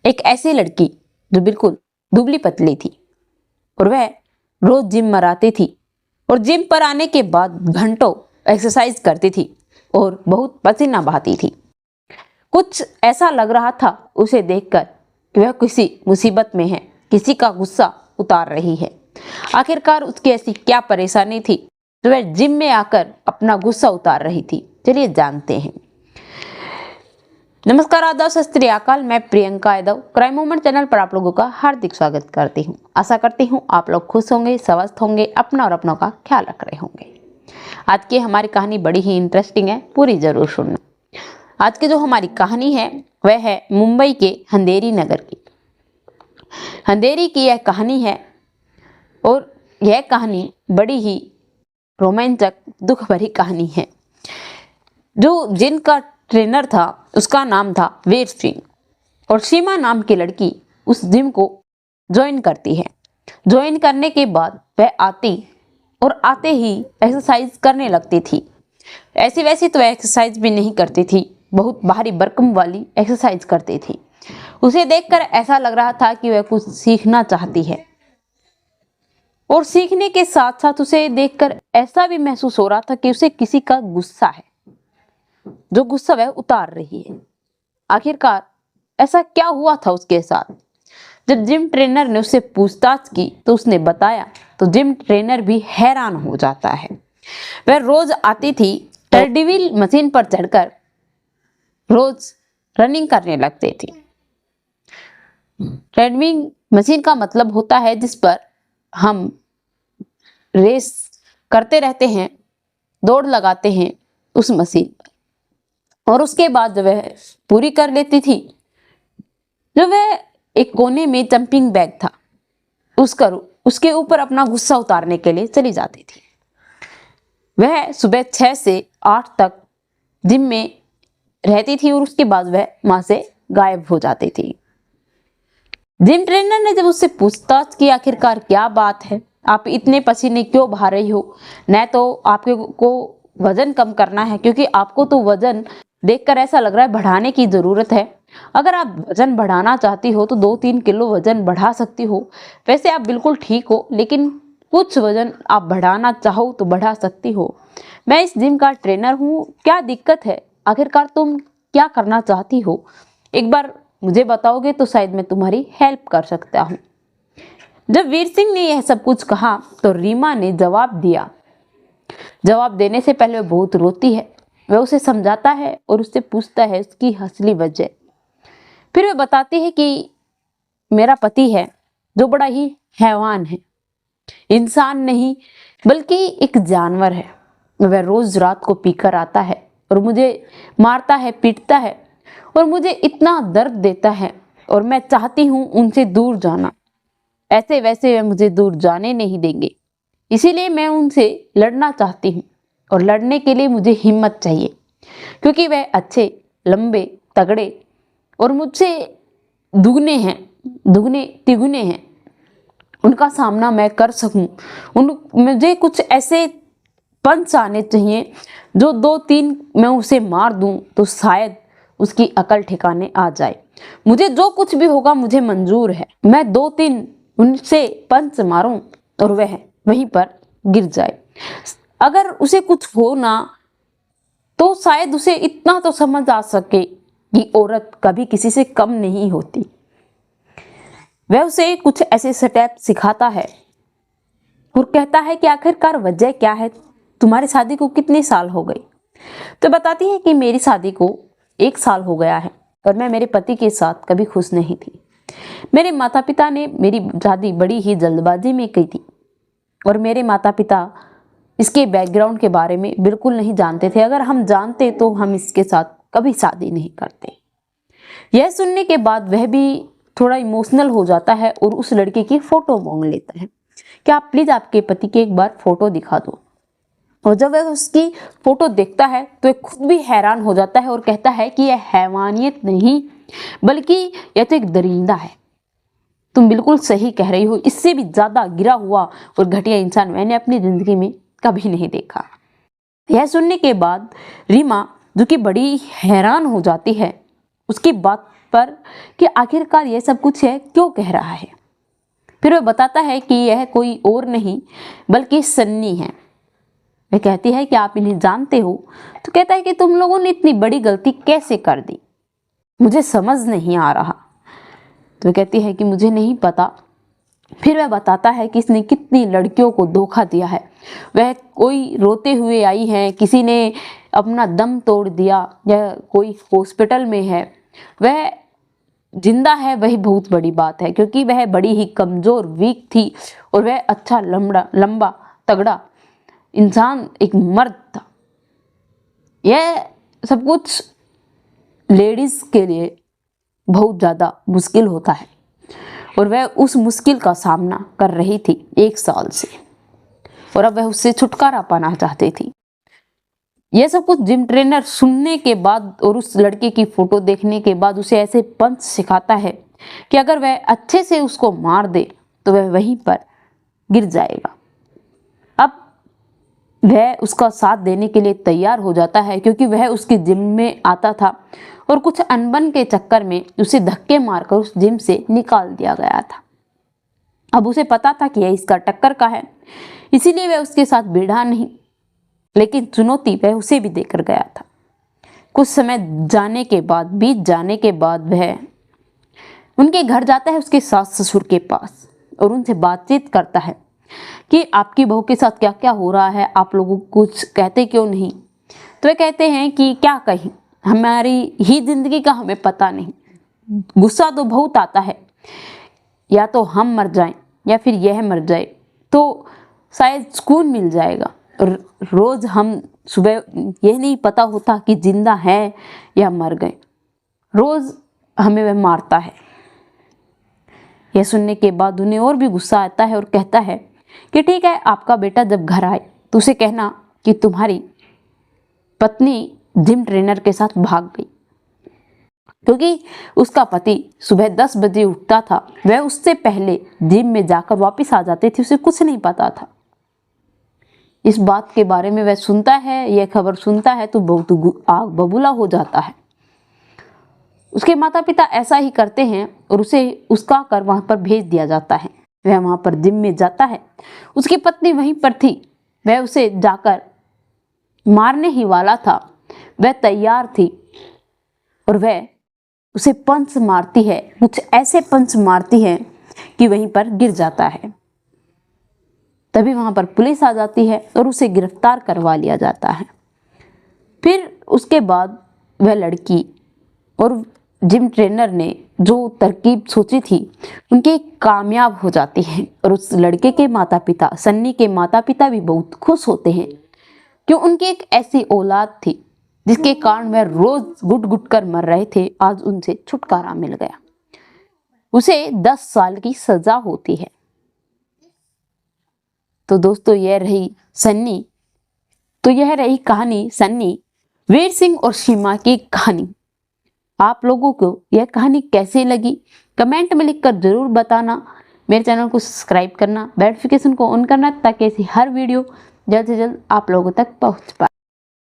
एक ऐसी लड़की जो बिल्कुल दुबली पतली थी और वह रोज जिम में आती थी और जिम पर आने के बाद घंटों एक्सरसाइज करती थी और बहुत पसीना बहाती थी। कुछ ऐसा लग रहा था उसे देखकर कि वह किसी मुसीबत में है, किसी का गुस्सा उतार रही है। आखिरकार उसकी ऐसी क्या परेशानी थी जो वह जिम में आकर अपना गुस्सा उतार रही थी? चलिए जानते हैं। नमस्कार, आदाब, सत श्री अकाल। मैं Priyanka Yadav crime moment channel पर आप लोगों का हार्दिक स्वागत करती हूँ। आशा करती हूँ आप लोग खुश होंगे, स्वस्थ होंगे, अपना और अपनों का ख्याल रख रहे होंगे। आज की हमारी कहानी बड़ी ही इंटरेस्टिंग है, पूरी जरूर सुनना। आज की जो हमारी कहानी है वह है मुंबई के अंधेरी नगर की। अंधेरी की यह कहानी है और यह कहानी बड़ी ही रोमांचक, दुख भरी कहानी है। जो जिनका ट्रेनर था उसका नाम था वीर सिंह और सीमा नाम की लड़की उस जिम को ज्वाइन करती है। ज्वाइन करने के बाद वह आते ही एक्सरसाइज करने लगती थी। ऐसी वैसी तो एक्सरसाइज भी नहीं करती थी, बहुत भारी भरकम वाली एक्सरसाइज करती थी। उसे देखकर ऐसा लग रहा था कि वह कुछ सीखना चाहती है और सीखने के साथ साथ उसे देखकर ऐसा भी महसूस हो रहा था कि उसे किसी का गुस्सा है, जो गुस्सा वह उतार रही है। आखिरकार ऐसा क्या हुआ था उसके साथ? जब जिम ट्रेनर ने उससे पूछताछ की तो उसने बताया तो जिम ट्रेनर भी हैरान हो जाता है। वह रोज आती थी, ट्रेडमिल मशीन पर चढ़कर रोज रनिंग करने लगती थी। ट्रेडमिल मशीन का मतलब होता है जिस पर हम रेस करते रहते हैं, दौड़ लगाते हैं उस मशीन पर। और उसके बाद जब वह पूरी कर लेती थी, जब वह एक कोने में जंपिंग बैग था उसके ऊपर अपना गुस्सा उतारने के लिए चली जाती थी। वह सुबह 6 से 8 तक जिम में रहती थी और उसके बाद वह वहां से गायब हो जाती थी। जिम ट्रेनर ने जब उससे पूछताछ की आखिरकार क्या बात है, आप इतने पसीने क्यों बहा रही हो? न तो आपको वजन कम करना है, क्योंकि आपको तो वजन देखकर ऐसा लग रहा है बढ़ाने की जरूरत है। अगर आप वजन बढ़ाना चाहती हो तो 2-3 किलो वजन बढ़ा सकती हो। वैसे आप बिल्कुल ठीक हो, लेकिन कुछ वजन आप बढ़ाना चाहो तो बढ़ा सकती हो। मैं इस जिम का ट्रेनर हूँ, क्या दिक्कत है? आखिरकार तुम क्या करना चाहती हो? एक बार मुझे बताओगे तो शायद मैं तुम्हारी हेल्प कर सकता हूँ। जब वीर सिंह ने यह सब कुछ कहा तो रीमा ने जवाब दिया। जवाब देने से पहले वह बहुत रोती है। वह उसे समझाता है और उससे पूछता है उसकी असली वजह। फिर वह बताती है कि मेरा पति है जो बड़ा ही हैवान है, इंसान नहीं बल्कि एक जानवर है। वह रोज रात को पीकर आता है और मुझे मारता है, पीटता है और मुझे इतना दर्द देता है और मैं चाहती हूँ उनसे दूर जाना। ऐसे वैसे वह मुझे दूर जाने नहीं देंगे, इसीलिए मैं उनसे लड़ना चाहती हूँ और लड़ने के लिए मुझे हिम्मत चाहिए, क्योंकि वह अच्छे, लंबे, तगड़े और मुझसे दुगने तिगुने हैं। उनका सामना मैं कर सकूं। मुझे कुछ ऐसे पंच आने चाहिए जो 2-3 मैं उसे मार दूं तो शायद उसकी अकल ठिकाने आ जाए। मुझे जो कुछ भी होगा मुझे मंजूर है। मैं 2-3 उनसे पंच मारूं और वह वहीं पर गिर जाए। अगर उसे कुछ हो ना तो शायद उसे इतना तो समझ आ सके कि औरत कभी किसी से कम नहीं होती। वह उसे कुछ ऐसे स्टेप सिखाता है और कहता है कि आखिरकार वजह क्या है, तुम्हारी शादी को कितने साल हो गए? तो बताती है कि मेरी शादी को 1 साल हो गया है और मैं मेरे पति के साथ कभी खुश नहीं थी। मेरे माता पिता ने मेरी शादी बड़ी ही जल्दबाजी में की थी और मेरे माता पिता इसके बैकग्राउंड के बारे में बिल्कुल नहीं जानते थे। अगर हम जानते तो हम इसके साथ कभी शादी नहीं करते। यह सुनने के बाद वह भी थोड़ा इमोशनल हो जाता है और उस लड़के की फोटो मांग लेता है कि आप प्लीज आपके पति की एक बार फोटो दिखा दो। और जब वह उसकी फोटो देखता है तो वह खुद भी हैरान हो जाता है और कहता है कि यह हैवानियत नहीं बल्कि यह तो एक दरिंदा है। तुम बिल्कुल सही कह रही हो, इससे भी ज्यादा गिरा हुआ और घटिया इंसान मैंने अपनी जिंदगी में कभी नहीं देखा। यह सुनने के बाद रीमा, जो कि बड़ी हैरान हो जाती है, उसकी बात पर कि आखिरकार ये सब कुछ है क्यों कह रहा है। फिर वह बताता है कि यह कोई और नहीं बल्कि सन्नी है। वह कहती है कि आप इन्हें जानते हो? तो कहता है कि तुम लोगों ने इतनी बड़ी गलती कैसे कर दी, मुझे समझ नहीं आ रहा। तो कहती है कि मुझे नहीं पता। फिर वह बताता है कि इसने कितनी लड़कियों को धोखा दिया है। वह कोई रोते हुए आई है, किसी ने अपना दम तोड़ दिया, या कोई हॉस्पिटल में है, वह जिंदा है वही बहुत बड़ी बात है, क्योंकि वह बड़ी ही कमजोर वीक थी और वह अच्छा लंबा तगड़ा इंसान, एक मर्द था। यह सब कुछ लेडीज के लिए बहुत ज़्यादा मुश्किल होता है और वह उस मुश्किल का सामना कर रही थी 1 साल से, और अब वह उससे छुटकारा पाना चाहती थी। यह सब कुछ जिम ट्रेनर सुनने के बाद और उस लड़के की फोटो देखने के बाद उसे ऐसे पंच सिखाता है कि अगर वह अच्छे से उसको मार दे तो वह वहीं पर गिर जाएगा। अब वह उसका साथ देने के लिए तैयार हो जाता है, क्योंकि वह उसकी जिम में आता था और कुछ अनबन के चक्कर में उसे धक्के मारकर उस जिम से निकाल दिया गया था। अब उसे पता था कि यह इसका टक्कर का है, इसीलिए वह उसके साथ भिड़ा नहीं, लेकिन चुनौती वह उसे भी देकर गया था। कुछ समय बीत जाने के बाद वह उनके घर जाता है, उसके सास ससुर के पास, और उनसे बातचीत करता है कि आपकी बहू के साथ क्या क्या हो रहा है, आप लोगों कुछ कहते क्यों नहीं। तो वे कहते हैं कि क्या कहें, हमारी ही जिंदगी का हमें पता नहीं, गुस्सा तो बहुत आता है, या तो हम मर जाएं या फिर यह मर जाए तो शायद सुकून मिल जाएगा। और रोज हम सुबह यह नहीं पता होता कि जिंदा है या मर गए, रोज हमें वह मारता है। यह सुनने के बाद उन्हें और भी गुस्सा आता है और कहता है कि ठीक है, आपका बेटा जब घर आए तो उसे कहना कि तुम्हारी पत्नी जिम ट्रेनर के साथ भाग गई, क्योंकि उसका पति सुबह 10 बजे उठता था, वह उससे पहले जिम में जाकर वापस आ जाती थी, उसे कुछ नहीं पता था। इस बात के बारे में वह सुनता है, यह खबर सुनता है तो बहुत आग बबूला हो जाता है। उसके माता पिता ऐसा ही करते हैं और उसे उसका कर वहां पर भेज दिया जाता है। वह वहां पर जिम में जाता है, उसकी पत्नी वहीं पर थी, वह उसे जाकर मारने ही वाला था, वह तैयार थी और वह उसे पंच मारती है, कुछ ऐसे पंच मारती है कि वहीं पर गिर जाता है। तभी वहां पर पुलिस आ जाती है और उसे गिरफ्तार करवा लिया जाता है। फिर उसके बाद वह लड़की और जिम ट्रेनर ने जो तरकीब सोची थी उनके कामयाब हो जाती है, और उस लड़के के माता पिता, सन्नी के माता पिता भी बहुत खुश होते हैं कि उनकी एक ऐसी औलाद थी जिसके कारण वह रोज घुट घुट कर मर रहे थे, आज उनसे छुटकारा मिल गया। उसे 10 साल की सजा होती है। तो दोस्तों यह रही कहानी सन्नी, वीर सिंह और सीमा की कहानी। आप लोगों को यह कहानी कैसी लगी कमेंट में लिखकर जरूर बताना। मेरे चैनल को सब्सक्राइब करना, नोटिफिकेशन को ऑन करना, ताकि ऐसी हर वीडियो जल्द से जल्द आप लोगों तक पहुंच पाए।